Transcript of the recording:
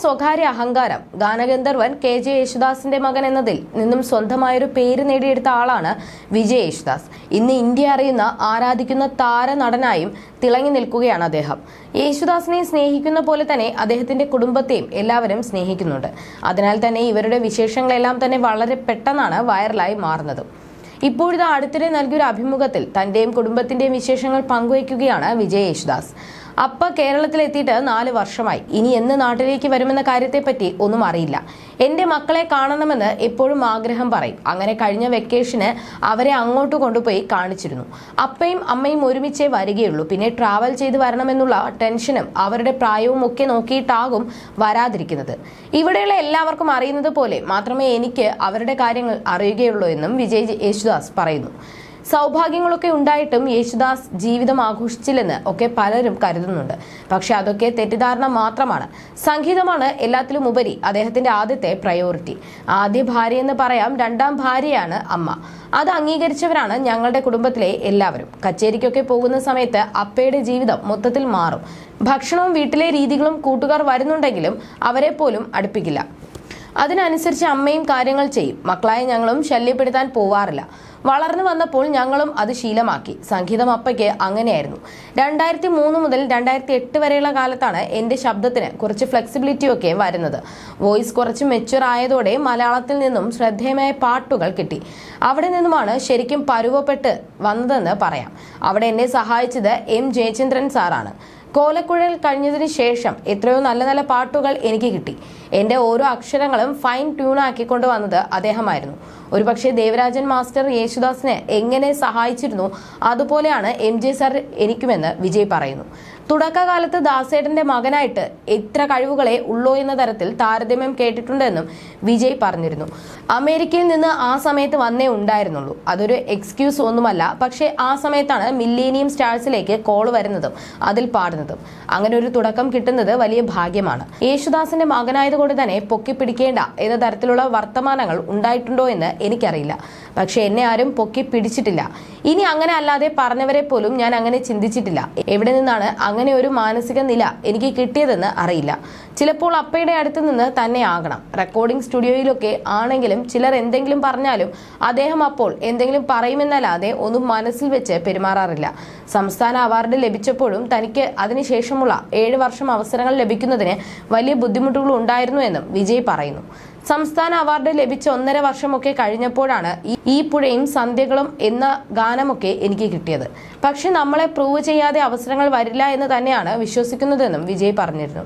സ്വകാര്യ അഹങ്കാരം. ഗാനഗന്ധർവൻ KJ യേശുദാസിന്റെ മകൻ എന്നതിൽ നിന്നും സ്വന്തമായൊരു പേര് നേടിയെടുത്ത ആളാണ് വിജയ് യേശുദാസ്. ഇന്ന് ഇന്ത്യ അറിയുന്ന, ആരാധിക്കുന്ന താരനടനായും തിളങ്ങി നിൽക്കുകയാണ് അദ്ദേഹം. യേശുദാസിനെ സ്നേഹിക്കുന്ന പോലെ തന്നെ അദ്ദേഹത്തിന്റെ കുടുംബത്തെയും എല്ലാവരും സ്നേഹിക്കുന്നുണ്ട്. അതിനാൽ തന്നെ ഇവരുടെ വിശേഷങ്ങളെല്ലാം തന്നെ വളരെ പെട്ടെന്നാണ് വൈറലായി മാറുന്നത്. ഇപ്പോഴിത് അടുത്തിടെ നൽകിയൊരു അഭിമുഖത്തിൽ തന്റെയും കുടുംബത്തിന്റെയും വിശേഷങ്ങൾ പങ്കുവയ്ക്കുകയാണ് വിജയ് യേശുദാസ്. അപ്പ കേരളത്തിലെത്തിയിട്ട് 4 വർഷമായി. ഇനി എന്ന് നാട്ടിലേക്ക് വരുമെന്ന കാര്യത്തെപ്പറ്റി ഒന്നും അറിയില്ല. എന്റെ മക്കളെ കാണണമെന്ന് എപ്പോഴും ആഗ്രഹം പറയും. അങ്ങനെ കഴിഞ്ഞ വെക്കേഷന് അവരെ അങ്ങോട്ട് കൊണ്ടുപോയി കാണിച്ചിരുന്നു. അപ്പയും അമ്മയും ഒരുമിച്ചേ വരികയുള്ളൂ. പിന്നെ ട്രാവൽ ചെയ്ത് വരണമെന്നുള്ള ടെൻഷനും അവരുടെ പ്രായവും ഒക്കെ നോക്കിയിട്ടാകും വരാതിരിക്കുന്നത്. ഇവിടെയുള്ള എല്ലാവർക്കും അറിയുന്നത് പോലെ മാത്രമേ എനിക്ക് അവരുടെ കാര്യങ്ങൾ അറിയുകയുള്ളൂ എന്നും വിജയ് യേശുദാസ് പറയുന്നു. സൗഭാഗ്യങ്ങളൊക്കെ ഉണ്ടായിട്ടും യേശുദാസ് ജീവിതം ആഘോഷിച്ചില്ലെന്ന് ഒക്കെ പലരും കരുതുന്നുണ്ട്. പക്ഷെ അതൊക്കെ തെറ്റിദ്ധാരണ മാത്രമാണ്. സംഗീതമാണ് എല്ലാത്തിലും ഉപരി അദ്ദേഹത്തിന്റെ ആദ്യത്തെ പ്രയോറിറ്റി. ആദ്യ ഭാര്യ എന്ന് പറയാം. 2ാം ഭാര്യയാണ് അമ്മ. അത് അംഗീകരിച്ചവരാണ് ഞങ്ങളുടെ കുടുംബത്തിലെ എല്ലാവരും. കച്ചേരിക്കൊക്കെ പോകുന്ന സമയത്ത് അപ്പയുടെ ജീവിതം മൊത്തത്തിൽ മാറും. ഭക്ഷണവും വീട്ടിലെ രീതികളും കൂട്ടുകാർ വരുന്നുണ്ടെങ്കിലും അവരെ പോലും അടുപ്പിക്കില്ല. അതിനനുസരിച്ച് അമ്മയും കാര്യങ്ങൾ ചെയ്യും. മക്കളായ ഞങ്ങളും ശല്യപ്പെടുത്താൻ പോവാറില്ല. വളർന്നു വന്നപ്പോൾ ഞങ്ങളും അത് ശീലമാക്കി. സംഗീതം അപ്പയ്ക്ക് അങ്ങനെയായിരുന്നു. 2003 മുതൽ 2008 വരെയുള്ള കാലത്താണ് എന്റെ ശബ്ദത്തിന് കുറച്ച് ഫ്ലെക്സിബിലിറ്റി ഒക്കെ വരുന്നത്. വോയിസ് കുറച്ച് മെച്യൂർ ആയതോടെ മലയാളത്തിൽ നിന്നും ശ്രദ്ധേയമായ പാട്ടുകൾ കിട്ടി. അവിടെ നിന്നുമാണ് ശരിക്കും പരുവപ്പെട്ട് വന്നതെന്ന് പറയാം. അവിടെ എന്നെ സഹായിച്ചത് M ജയചന്ദ്രൻ സാറാണ്. കോലക്കുഴൽ കഴിഞ്ഞതിന് ശേഷം എത്രയോ നല്ല നല്ല പാട്ടുകൾ എനിക്ക് കിട്ടി. എന്റെ ഓരോ അക്ഷരങ്ങളും ഫൈൻ ട്യൂൺ ആക്കിക്കൊണ്ട് വന്നത് അദ്ദേഹമായിരുന്നു. ഒരുപക്ഷെ ദേവരാജൻ മാസ്റ്റർ യേശുദാസിനെ എങ്ങനെ സഹായിച്ചിരുന്നു അതുപോലെയാണ് MJ സാർ എനിക്കുമെന്ന് വിജയ് പറയുന്നു. തുടക്കകാലത്ത് ദാസേട്ടന്റെ മകനായിട്ട് എത്ര കഴിവുകളെ ഉള്ളോ എന്ന തരത്തിൽ താരതമ്യം കേട്ടിട്ടുണ്ടെന്നും വിജയ് പറഞ്ഞിരുന്നു. അമേരിക്കയിൽ നിന്ന് ആ സമയത്ത് വന്നേ ഉണ്ടായിരുന്നുള്ളൂ. അതൊരു എക്സ്ക്യൂസ് ഒന്നുമല്ല. പക്ഷേ ആ സമയത്താണ് മില്ലേനിയം സ്റ്റാർസിലേക്ക് കോൾ വരുന്നതും അതിൽ പാടുന്നതും. അങ്ങനെ ഒരു തുടക്കം കിട്ടുന്നത് വലിയ ഭാഗ്യമാണ്. യേശുദാസിന്റെ മകനായതുകൊണ്ട് തന്നെ പൊക്കി പിടിക്കേണ്ട എന്ന തരത്തിലുള്ള വർത്തമാനങ്ങൾ ഉണ്ടായിട്ടുണ്ടോ എന്ന് എനിക്കറിയില്ല. പക്ഷെ എന്നെ ആരും പൊക്കി പിടിച്ചിട്ടില്ല. ഇനി അങ്ങനെ അല്ലാതെ പറഞ്ഞവരെ പോലും ഞാൻ അങ്ങനെ ചിന്തിച്ചിട്ടില്ല. എവിടെ നിന്നാണ് അങ്ങനെ ഒരു മാനസിക നില എനിക്ക് കിട്ടിയതെന്ന് അറിയില്ല. ചിലപ്പോൾ അപ്പയുടെ അടുത്ത് നിന്ന് തന്നെ ആകണം. റെക്കോർഡിംഗ് സ്റ്റുഡിയോയിലൊക്കെ ആണെങ്കിലും ചിലർ എന്തെങ്കിലും പറഞ്ഞാലും അദ്ദേഹം അപ്പോൾ എന്തെങ്കിലും പറയുമെന്നല്ലാതെ ഒന്നും മനസ്സിൽ വെച്ച് പെരുമാറാറില്ല. സംസ്ഥാന അവാർഡ് ലഭിച്ചപ്പോഴും തനിക്ക് അതിനുശേഷമുള്ള 7 വർഷം അവസരങ്ങൾ ലഭിക്കുന്നതിന് വലിയ ബുദ്ധിമുട്ടുകൾ ഉണ്ടായിരുന്നു എന്നും വിജയ് പറയുന്നു. സംസ്ഥാന അവാർഡ് ലഭിച്ച 1.5 വർഷമൊക്കെ കഴിഞ്ഞപ്പോഴാണ് ഈ പുഴയും സന്ധ്യകളും എന്ന ഗാനമൊക്കെ എനിക്ക് കിട്ടിയത്. പക്ഷെ നമ്മളെ പ്രൂവ് ചെയ്യാതെ അവസരങ്ങൾ വരില്ല എന്ന് തന്നെയാണ് വിശ്വസിക്കുന്നതെന്നും വിജയ് പറഞ്ഞിരുന്നു.